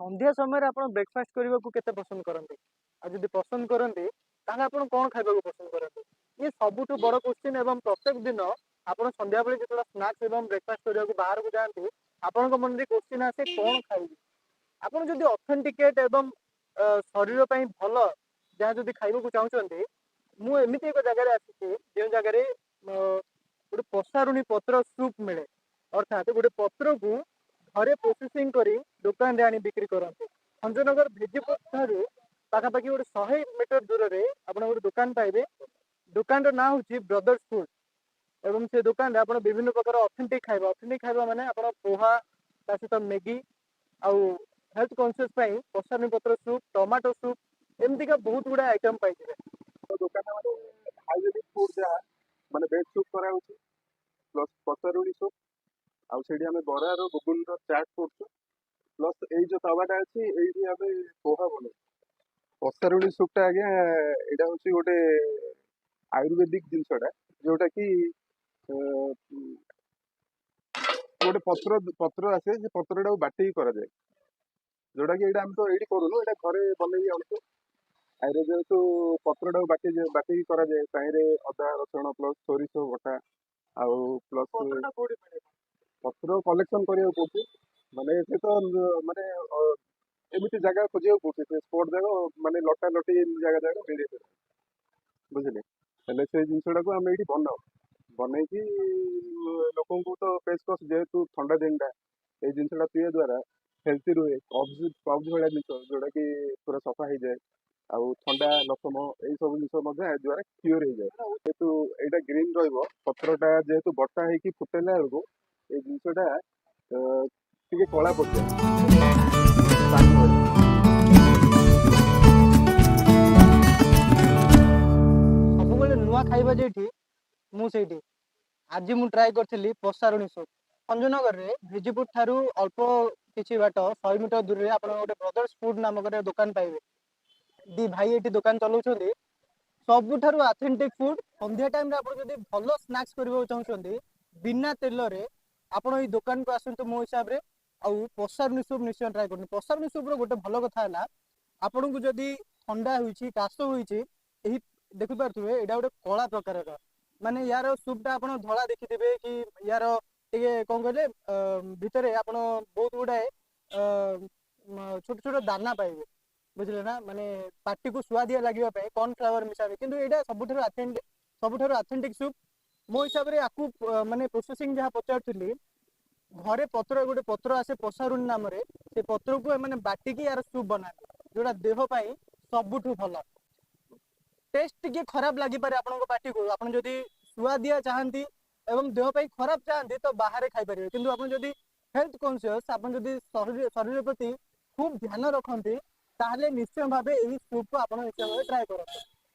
ସନ୍ଧ୍ୟା ସମୟରେ ଆପଣ ବ୍ରେକଫାଷ୍ଟ କରିବାକୁ କେତେ ପସନ୍ଦ କରନ୍ତି? ଆଉ ଯଦି ପସନ୍ଦ କରନ୍ତି ତାହେଲେ ଆପଣ କ'ଣ ଖାଇବାକୁ ପସନ୍ଦ କରନ୍ତି? ଇଏ ସବୁଠୁ ବଡ଼ କ୍ୱେଶ୍ଚିନ୍ ଏବଂ ପ୍ରତ୍ୟେକ ଦିନ ଆପଣ ସନ୍ଧ୍ୟାବେଳେ ଯେତେବେଳେ ସ୍ନାକ୍ସ ଏବଂ ବ୍ରେକଫାଷ୍ଟ କରିବାକୁ ବାହାରକୁ ଯାଆନ୍ତି, ଆପଣଙ୍କ ମନରେ କ୍ୱେଶ୍ଚିନ୍ ଆସେ କ'ଣ ଖାଇବି? ଆପଣ ଯଦି ଅଥେଣ୍ଟିକେଟ୍ ଏବଂ ଶରୀର ପାଇଁ ଭଲ ଯାହା ଯଦି ଖାଇବାକୁ ଚାହୁଁଛନ୍ତି, ମୁଁ ଏମିତି ଏକ ଜାଗାରେ ଆସିଛି ଯେଉଁ ଜାଗାରେ ଗୋଟେ ପସାରୁଣୀ ପତ୍ର ସୁପ୍ ମିଳେ। ଅର୍ଥାତ୍ ଗୋଟେ ପତ୍ରକୁ ଘରେ ପ୍ରୋସେସିଂ କରି ଦୋକାନରେ ଆଣି ବିକ୍ରି କରନ୍ତି। ଭଞ୍ଜନଗର ଭେଜିପୁର ଠାରୁ ପାଖାପାଖି ଗୋଟେ 100 ମିଟର ଦୂରରେ ଆପଣ ଗୋଟେ ଦୋକାନ ପାଇବେ। ଦୋକାନର ନାଁ ହେଉଛି ବ୍ରଦର୍ସ ଫୁଡ୍ ଏବଂ ସେ ଦୋକାନରେ ଆପଣ ବିଭିନ୍ନ ପ୍ରକାର ଅଥେଣ୍ଟିକ୍ ଖାଇବା ମାନେ ଆପଣ ପୋହା ତା ସହିତ ମ୍ୟାଗି ଆଉ ହେଲ୍ଥ କନସିୟସ୍ ପାଇଁ ପସାରୁଣୀ ପତ୍ର ସୁପ୍, ଟମାଟୋ ସୁପ୍ ଏମିତିକା ବହୁତ ଗୁଡ଼ାଏ ଆଇଟମ୍ ପାଇଯିବେ। ଦୋକାନ ମାନେ ଆୟୁର୍ବେଦିକ ଫୁଡ୍ ଯାହା ମାନେ ଭେଜ୍ ସୁପ୍ କରାହେଉଛି ପ୍ଲସ୍ ପଚାରୁଣୀ ସୁପ୍ ଆଉ ସେଇଠି ଆମେ ବରାର ଗୁଗୁନିର ଚାଟ୍ କରୁଛୁ ପ୍ଲସ୍ ଏଇ ଯୋଉ ତାୱାଟା ଅଛି ଏଇଠି ଆମେ ପୋହା ବନଉଛୁ। ପଚାରୁଣୀ ସୁପ୍ଟା ଆଜ୍ଞା ଏଇଟା ହେଉଛି ଗୋଟେ ଆୟୁର୍ବେଦିକ ଜିନିଷଟା ଯୋଉଟା କି ଗୋଟେ ପତ୍ର ଆସେ ସେ ପତ୍ରଟାକୁ ବାଟିକି କରାଯାଏ, ଯୋଉଟା କି ଏଇଟା ଆମେ ତ ଏଇଠି କରୁନୁ, ଏଇଟା ଘରେ ବନେଇକି ଆଣୁଛୁ। ଆଇରେ ଯେହେତୁ ପତ୍ରଟାକୁ ବାଟିକି କରାଯାଏ, ତାହିଁରେ ଅଦା ରସୁଣ ପ୍ଲସ୍ ସୋରିଷ ବଟା ଆଉ ପ୍ଲସ୍ ପତ୍ର କଲେକ୍ସନ୍ କରିବାକୁ ପଡୁଛି। ମାନେ ସେ ତ ମାନେ ଏମିତି ଜାଗା ଖୋଜିବାକୁ ପଡୁଛି, ସେ ସ୍ପଟ୍ ଜାଗା ମାନେ ଲଟା ଲଟି ଜାଗା ମିଳିବ ବୁଝିଲେ। ହେଲେ ସେଇ ଜିନିଷଟାକୁ ଆମେ ଏଇଠି ବନେଇକି ଲୋକଙ୍କୁ ତ ପେଶକସ୍, ଯେହେତୁ ଥଣ୍ଡା ଦିନଟା ଏଇ ଜିନିଷଟା ପିଇବା ଦ୍ୱାରା ହେଲ୍ଥି ରୁହେ, କବ୍ଜ ଭଳିଆ ଜିନିଷ ଯୋଉଟାକି ପୁରା ସଫା ହେଇଯାଏ ଆଉ ଥଣ୍ଡା ଲକ୍ଷମ ଏଇ ସବୁ ଜିନିଷ ମଧ୍ୟ ଏହା ଦ୍ୱାରା କ୍ଲିୟର ହେଇଯାଏ। ଯେହେତୁ ଏଇଟା ଗ୍ରୀନ୍ ରହିବ, ପତ୍ରଟା ଯେହେତୁ ବଟା ହେଇକି ଫୁଟେଇଲା ବେଳକୁ ଏଇ ଜିନିଷଟା ଟିକେ କଳା ପଡିଯାଏ। ସବୁବେଳେ ନୂଆ ଖାଇବା ଯେଠି ମୁଁ ସେଇଠି। ଆଜି ମୁଁ ଟ୍ରାଏ କରିଥିଲି ପସାରୁଣୀ ସୁପ୍। ଭଞ୍ଜନଗରରେ ଭେଜିପୁର ଠାରୁ ଅଳ୍ପ କିଛି ବାଟ 100 ମିଟର ଦୂରରେ ଆପଣ ଗୋଟେ ବ୍ରଦର୍ସ ଫୁଡ୍ ନାମକ ଦୋକାନ ପାଇବେ। ଦି ଭାଇ ଏଠି ଦୋକାନ ଚଲାଉଛନ୍ତି। ସବୁଠାରୁ ଅଥେଣ୍ଟିକ୍ ଫୁଡ୍। ସନ୍ଧ୍ୟା ଟାଇମ୍ରେ ଆପଣ ଯଦି ଭଲ ସ୍ନାକ୍ସ କରିବାକୁ ଚାହୁଁଛନ୍ତି ବିନା ତେଲରେ ଆପଣ ଏଇ ଦୋକାନକୁ ଆସନ୍ତୁ ମୋ ହିସାବରେ। ଆଉ ପସାରୁଣୀ ସୁପ୍ ନିଶ୍ଚୟ ଟ୍ରାଏ କରନ୍ତୁ। ପସାରୁଣୀ ସୁପ୍ର ଗୋଟେ ଭଲ କଥା ହେଲା, ଆପଣଙ୍କୁ ଯଦି ଥଣ୍ଡା ହୋଇଛି, କାଶ ହୋଇଛି, ଏହି ଦେଖିପାରୁଥିବେ ଏଇଟା ଗୋଟେ କଳା ପ୍ରକାରର, ମାନେ ୟାର ସୁପ୍ଟା ଆପଣ ଧଳା ଦେଖିଥିବେ କି ୟାର ଟିକେ କ'ଣ କହିଲେ ଭିତରେ ଆପଣ ବହୁତ ଗୁଡ଼ାଏ ଛୋଟ ଛୋଟ ଦାନା ପାଇବେ, ବୁଝିଲେ ନା। ମାନେ ପାଟିକୁ ସୁଆଦିଆ ଲାଗିବା ପାଇଁ କର୍ଣ୍ଣଫ୍ଲାୱାର ମିଶାବେ, କିନ୍ତୁ ଏଇଟା ସବୁଠାରୁ ଅଥେଣ୍ଟିକ୍ ସୁପ୍ ମୋ ହିସାବରେ। ଆକୁ ମାନେ ପ୍ରୋସେସିଂ ଯାହା ପଚାରୁଥିଲି, ଘରେ ଗୋଟେ ପତ୍ର ଆସେ ପସାରୁଣୀ ନାମରେ, ସେ ପତ୍ରକୁ ଏମାନେ ବାଟିକି ୟାର ସୁପ୍ ବନାନ୍ତି, ଯୋଉଟା ଦେହ ପାଇଁ ସବୁଠୁ ଭଲ। ଟେଷ୍ଟ ଟିକେ ଖରାପ ଲାଗିପାରେ ଆପଣଙ୍କ ପାଟିକୁ, ଆପଣ ଯଦି ସୁଆଦିଆ ଚାହାନ୍ତି ଏବଂ ଦେହ ପାଇଁ ଖରାପ ଚାହାନ୍ତି ତ ବାହାରେ ଖାଇପାରିବେ, କିନ୍ତୁ ଆପଣ ଯଦି ହେଲ୍ଥ କନସିୟସ୍, ଆପଣ ଯଦି ଶରୀର ପ୍ରତି ଖୁବ୍ ଧ୍ୟାନ ରଖନ୍ତି ତାହେଲେ ନିଶ୍ଚୟ ଭାବେ ଏହି ସୁପ୍ କୁ ଆପଣ ନିଶ୍ଚୟ ଭାବେ ଟ୍ରାଏ କରନ୍ତୁ।